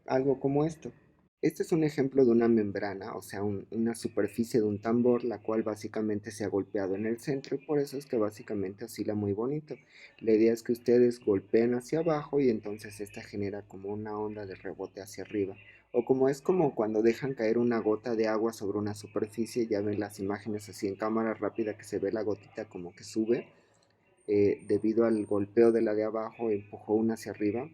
Algo como esto. Este es un ejemplo de una membrana, o sea, una superficie de un tambor, la cual básicamente se ha golpeado en el centro y por eso es que básicamente oscila muy bonito. La idea es que ustedes golpeen hacia abajo y entonces esta genera como una onda de rebote hacia arriba. O como es como cuando dejan caer una gota de agua sobre una superficie, ya ven las imágenes así en cámara rápida que se ve la gotita como que sube, debido al golpeo de la de abajo, empujó una hacia arriba.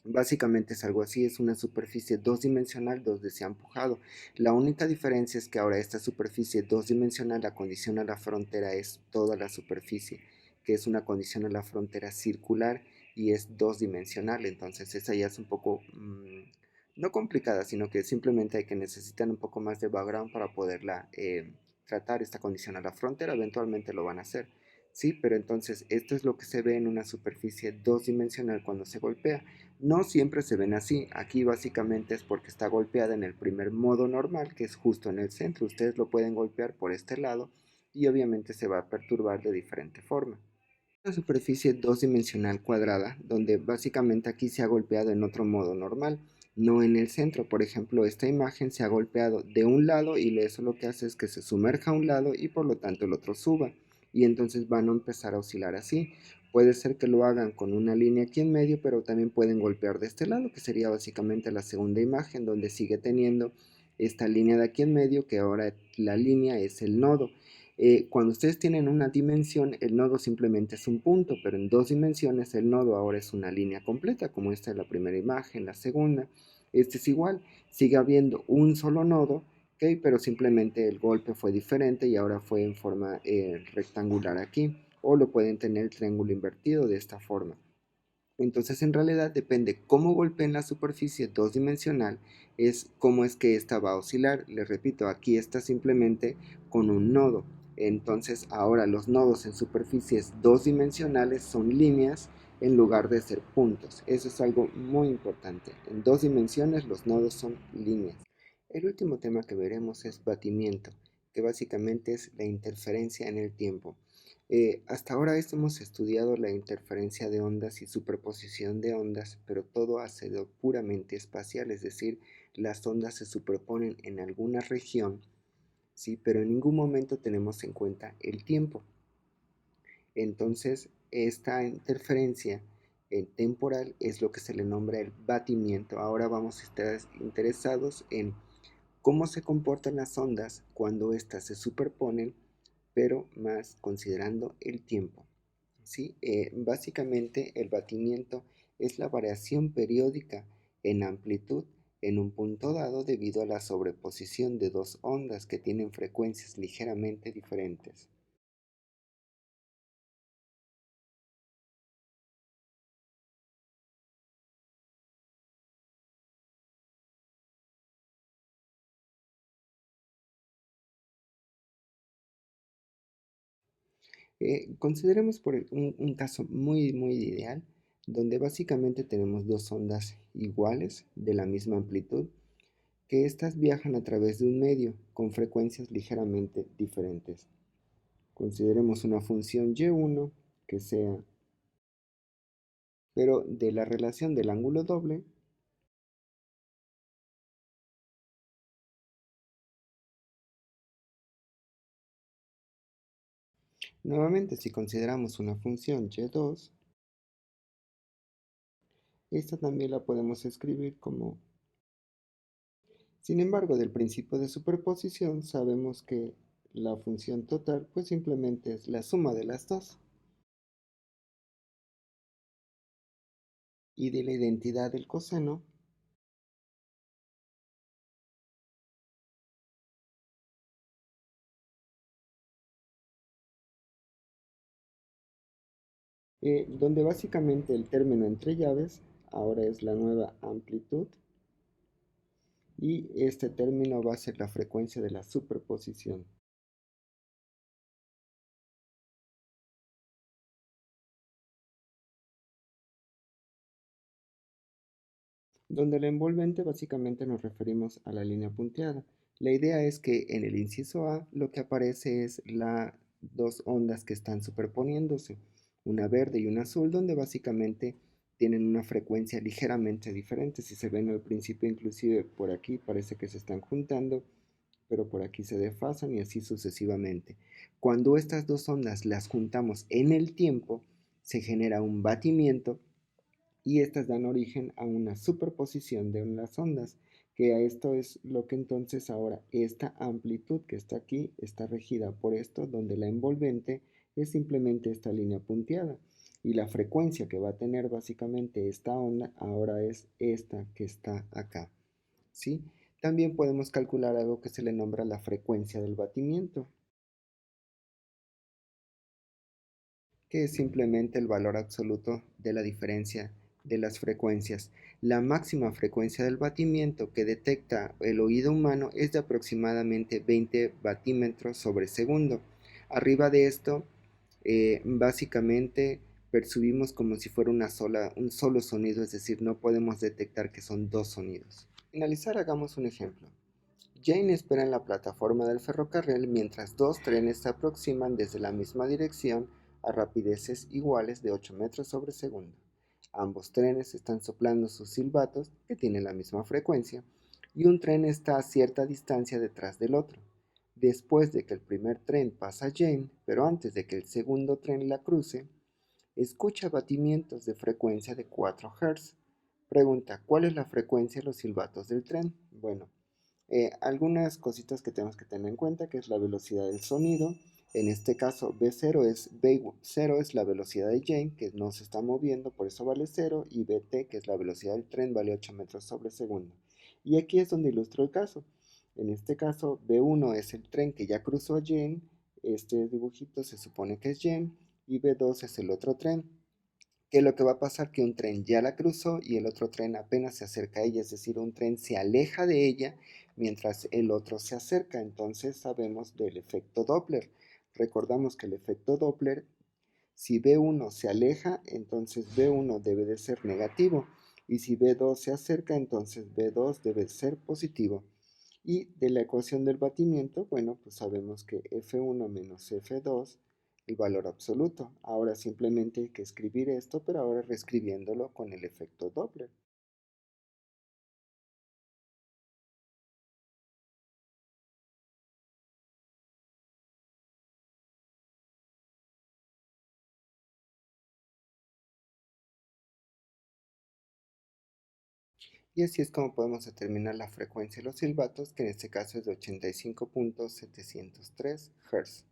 Básicamente es algo así, es una superficie dos dimensional donde se ha empujado. La única diferencia es que ahora esta superficie dos dimensional, la condición a la frontera es toda la superficie, que es una condición a la frontera circular y es dos dimensional. Entonces esa ya es un poco, no complicada, sino que simplemente hay que necesitar un poco más de background para poderla tratar esta condición a la frontera. Eventualmente lo van a hacer. Sí, pero entonces esto es lo que se ve en una superficie dos dimensional cuando se golpea. No siempre se ven así, aquí básicamente es porque está golpeada en el primer modo normal, que es justo en el centro. Ustedes lo pueden golpear por este lado y obviamente se va a perturbar de diferente forma. Una superficie dos dimensional cuadrada, donde básicamente aquí se ha golpeado en otro modo normal, no en el centro. Por ejemplo, esta imagen se ha golpeado de un lado y eso lo que hace es que se sumerja a un lado y por lo tanto el otro suba. Y entonces van a empezar a oscilar así. Puede ser que lo hagan con una línea aquí en medio, pero también pueden golpear de este lado, que sería básicamente la segunda imagen, donde sigue teniendo esta línea de aquí en medio, que ahora la línea es el nodo. Cuando ustedes tienen una dimensión, el nodo simplemente es un punto, pero en dos dimensiones el nodo ahora es una línea completa, como esta es la primera imagen, la segunda. Este es igual, sigue habiendo un solo nodo, ¿okay? Pero simplemente el golpe fue diferente y ahora fue en forma rectangular aquí, o lo pueden tener el triángulo invertido de esta forma. Entonces en realidad depende cómo golpeen la superficie dos dimensional, es cómo es que esta va a oscilar. Les repito, aquí está simplemente con un nodo. Entonces ahora los nodos en superficies dos dimensionales son líneas en lugar de ser puntos. Eso es algo muy importante. En dos dimensiones los nodos son líneas. El último tema que veremos es batimiento, que básicamente es la interferencia en el tiempo. Hasta ahora hemos estudiado la interferencia de ondas y superposición de ondas, pero todo ha sido puramente espacial, es decir, las ondas se superponen en alguna región, sí, pero en ningún momento tenemos en cuenta el tiempo. Entonces, esta interferencia temporal es lo que se le nombra el batimiento. Ahora vamos a estar interesados en cómo se comportan las ondas cuando éstas se superponen, pero más considerando el tiempo. ¿Sí? Básicamente el batimiento es la variación periódica en amplitud en un punto dado debido a la sobreposición de dos ondas que tienen frecuencias ligeramente diferentes. Consideremos un caso muy ideal donde básicamente tenemos dos ondas iguales de la misma amplitud que éstas viajan a través de un medio con frecuencias ligeramente diferentes. Consideremos una función y1 que sea, pero de la relación del ángulo doble, nuevamente si consideramos una función y2, esta también la podemos escribir como. Sin embargo, del principio de superposición sabemos que la función total pues simplemente es la suma de las dos. Y de la identidad del coseno, donde básicamente el término entre llaves ahora es la nueva amplitud y este término va a ser la frecuencia de la superposición. Donde la envolvente básicamente nos referimos a la línea punteada. La idea es que en el inciso A lo que aparece es las dos ondas que están superponiéndose, una verde y una azul, donde básicamente tienen una frecuencia ligeramente diferente. Si se ven al principio, inclusive por aquí parece que se están juntando, pero por aquí se desfasan y así sucesivamente. Cuando estas dos ondas las juntamos en el tiempo, se genera un batimiento y estas dan origen a una superposición de las ondas, que a esto es lo que entonces ahora esta amplitud que está aquí está regida por esto, donde la envolvente es simplemente esta línea punteada y la frecuencia que va a tener básicamente esta onda ahora es esta que está acá, ¿sí? También podemos calcular algo que se le nombra la frecuencia del batimiento, que es simplemente el valor absoluto de la diferencia de las frecuencias. La máxima frecuencia del batimiento que detecta el oído humano es de aproximadamente 20 batímetros sobre segundo. Arriba de esto, básicamente percibimos como si fuera un solo sonido, es decir, no podemos detectar que son dos sonidos. Para finalizar, hagamos un ejemplo. Jane espera en la plataforma del ferrocarril mientras dos trenes se aproximan desde la misma dirección a rapideces iguales de 8 metros sobre segundo. Ambos trenes están soplando sus silbatos, que tienen la misma frecuencia, y un tren está a cierta distancia detrás del otro. Después de que el primer tren pasa a Jane, pero antes de que el segundo tren la cruce, escucha batimientos de frecuencia de 4 Hz. Pregunta, ¿cuál es la frecuencia de los silbatos del tren? Bueno, algunas cositas que tenemos que tener en cuenta, que es la velocidad del sonido. En este caso, B0 es la velocidad de Jane, que no se está moviendo, por eso vale 0, y BT, que es la velocidad del tren, vale 8 metros sobre segundo. Y aquí es donde ilustro el caso. En este caso, B1 es el tren que ya cruzó a Jane, este dibujito se supone que es Jane, y B2 es el otro tren, que lo que va a pasar que un tren ya la cruzó y el otro tren apenas se acerca a ella, es decir, un tren se aleja de ella mientras el otro se acerca. Entonces sabemos del efecto Doppler. Recordamos que el efecto Doppler, si B1 se aleja, entonces B1 debe de ser negativo, y si B2 se acerca, entonces B2 debe ser positivo. Y de la ecuación del batimiento, bueno, pues sabemos que F1 menos F2, el valor absoluto. Ahora simplemente hay que escribir esto, pero ahora reescribiéndolo con el efecto Doppler. Y así es como podemos determinar la frecuencia de los silbatos, que en este caso es de 85.703 Hz.